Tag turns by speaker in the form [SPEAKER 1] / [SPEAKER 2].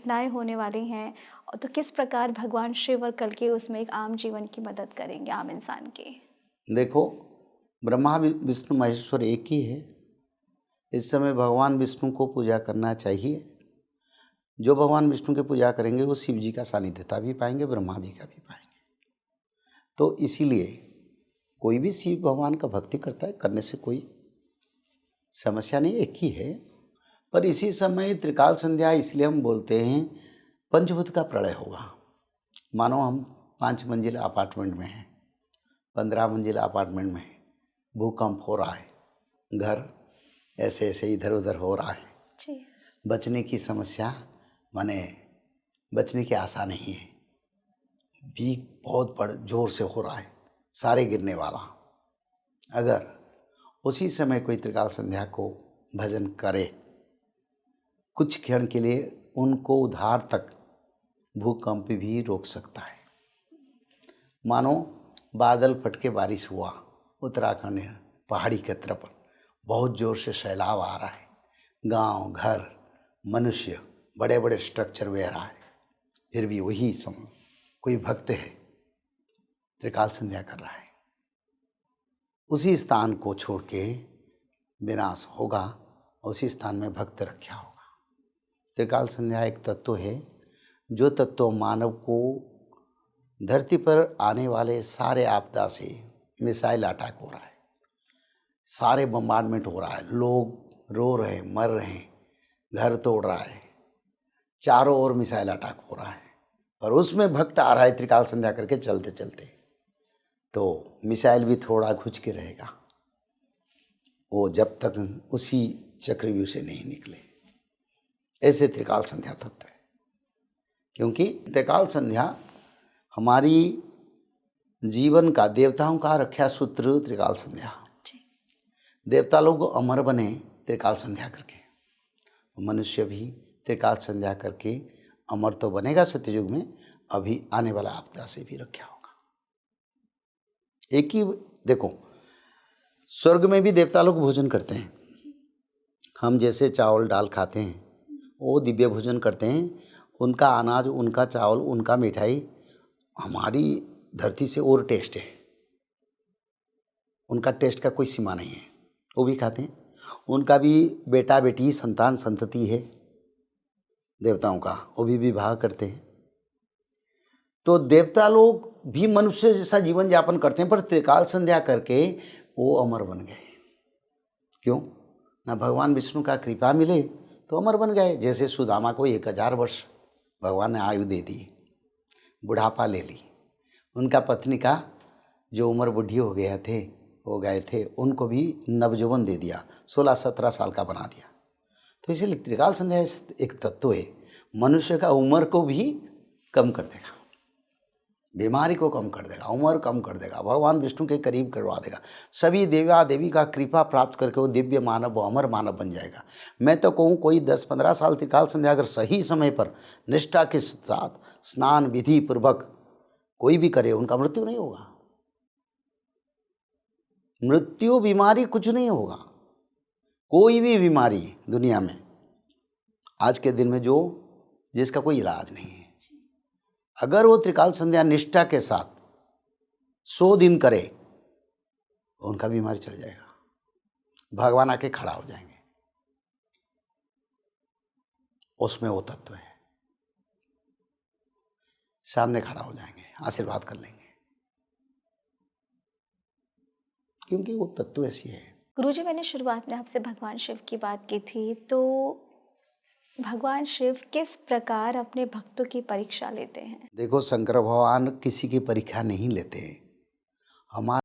[SPEAKER 1] घटनाएँ होने वाली हैं, तो किस प्रकार भगवान शिव और कल्कि उसमें एक आम जीवन की मदद करेंगे आम इंसान की?
[SPEAKER 2] देखो, ब्रह्मा विष्णु महेश्वर एक ही है। इस समय भगवान विष्णु को पूजा करना चाहिए। जो भगवान विष्णु की पूजा करेंगे वो शिव जी का सानिध्यता भी पाएंगे, ब्रह्मा जी का भी पाएंगे। तो इसीलिए कोई भी शिव भगवान का भक्ति करता है, करने से कोई समस्या नहीं, एक ही है। पर इसी समय त्रिकाल संध्या इसलिए हम बोलते हैं, पंचभूत का प्रलय होगा। मानो हम 5 मंजिल अपार्टमेंट में हैं, 15 मंजिल अपार्टमेंट में भूकंप हो रहा है, घर ऐसे ऐसे इधर उधर हो रहा है,
[SPEAKER 1] जी।
[SPEAKER 2] बचने की समस्या, माने बचने की आशा नहीं है, भीग बहुत बड़ जोर से हो रहा है, सारे गिरने वाला। अगर उसी समय कोई त्रिकाल संध्या को भजन करे, कुछ क्षण के लिए उनको उधार तक भूकंप भी रोक सकता है। मानो बादल फट के बारिश हुआ, उत्तराखंड पहाड़ी के तरफ बहुत ज़ोर से सैलाब आ रहा है, गांव घर मनुष्य बड़े बड़े स्ट्रक्चर बह रहा है, फिर भी वही समय कोई भक्त है त्रिकाल संध्या कर रहा है, उसी स्थान को छोड़ के विनाश होगा, उसी स्थान में भक्त रक्षा होगा। त्रिकाल संध्या एक तत्व है, जो तत्व मानव को धरती पर आने वाले सारे आपदा से, मिसाइल अटैक हो रहा है, सारे बम्बार्डमेंट हो रहा है, लोग रो रहे हैं, मर रहे हैं, घर तोड़ रहा है, चारों ओर मिसाइल अटैक हो रहा है, और उसमें भक्त आ रहा है त्रिकाल संध्या करके चलते चलते, तो मिसाइल भी थोड़ा घुच के रहेगा, वो जब तक उसी चक्रव्यूह से नहीं निकले। ऐसे त्रिकाल संध्या तत्व है, क्योंकि त्रिकाल संध्या हमारी जीवन का, देवताओं का रक्षा सूत्र त्रिकाल संध्या। देवता लोग अमर बने त्रिकाल संध्या करके, मनुष्य भी त्रिकाल संध्या करके अमर तो बनेगा सत्ययुग में, अभी आने वाला आपदा से भी रक्षा होगा। एक ही देखो, स्वर्ग में भी देवता लोग भोजन करते हैं, हम जैसे चावल दाल खाते हैं, वो दिव्य भोजन करते हैं। उनका अनाज, उनका चावल, उनका मिठाई हमारी धरती से और टेस्ट है, उनका टेस्ट का कोई सीमा नहीं है, वो भी खाते हैं। उनका भी बेटा बेटी संतान संतति है देवताओं का, वो भी विवाह करते हैं। तो देवता लोग भी मनुष्य जैसा जीवन यापन करते हैं, पर त्रिकाल संध्या करके वो अमर बन गए। क्यों? ना भगवान विष्णु का कृपा मिले तो अमर बन गए। जैसे सुदामा को 1000 वर्ष भगवान ने आयु दे दी, बुढ़ापा ले ली। उनका पत्नी का जो उम्र बुढ़ी हो गए थे, उनको भी नवजौवन दे दिया, 16-17 साल का बना दिया। तो इसलिए त्रिकाल संध्या एक तत्व है, मनुष्य का उम्र को भी कम कर देगा, बीमारी को कम कर देगा, उम्र कम कर देगा, भगवान विष्णु के करीब करवा देगा। सभी देवा देवी का कृपा प्राप्त करके वो दिव्य मानव, वो अमर मानव बन जाएगा। मैं तो कहूँ, कोई 10-15 साल त्रिकाल संध्या अगर सही समय पर निष्ठा के साथ स्नान विधि पूर्वक कोई भी करे, उनका मृत्यु नहीं होगा। मृत्यु बीमारी कुछ नहीं होगा, कोई भी बीमारी दुनिया में आज के दिन में जिसका कोई इलाज नहीं है, अगर वो त्रिकाल संध्या निष्ठा के साथ 100 दिन करे, उनका बीमारी चल जाएगा, भगवान आके खड़ा हो जाएंगे। उसमें वो तत्व है, सामने खड़ा हो जाएंगे, आशीर्वाद कर लेंगे, क्योंकि वो तत्व ऐसी है।
[SPEAKER 1] गुरुजी, मैंने शुरुआत में आपसे भगवान शिव की बात की थी, तो भगवान शिव किस प्रकार अपने भक्तों की परीक्षा लेते हैं?
[SPEAKER 2] देखो, शंकर भगवान किसी की परीक्षा नहीं लेते, हमारे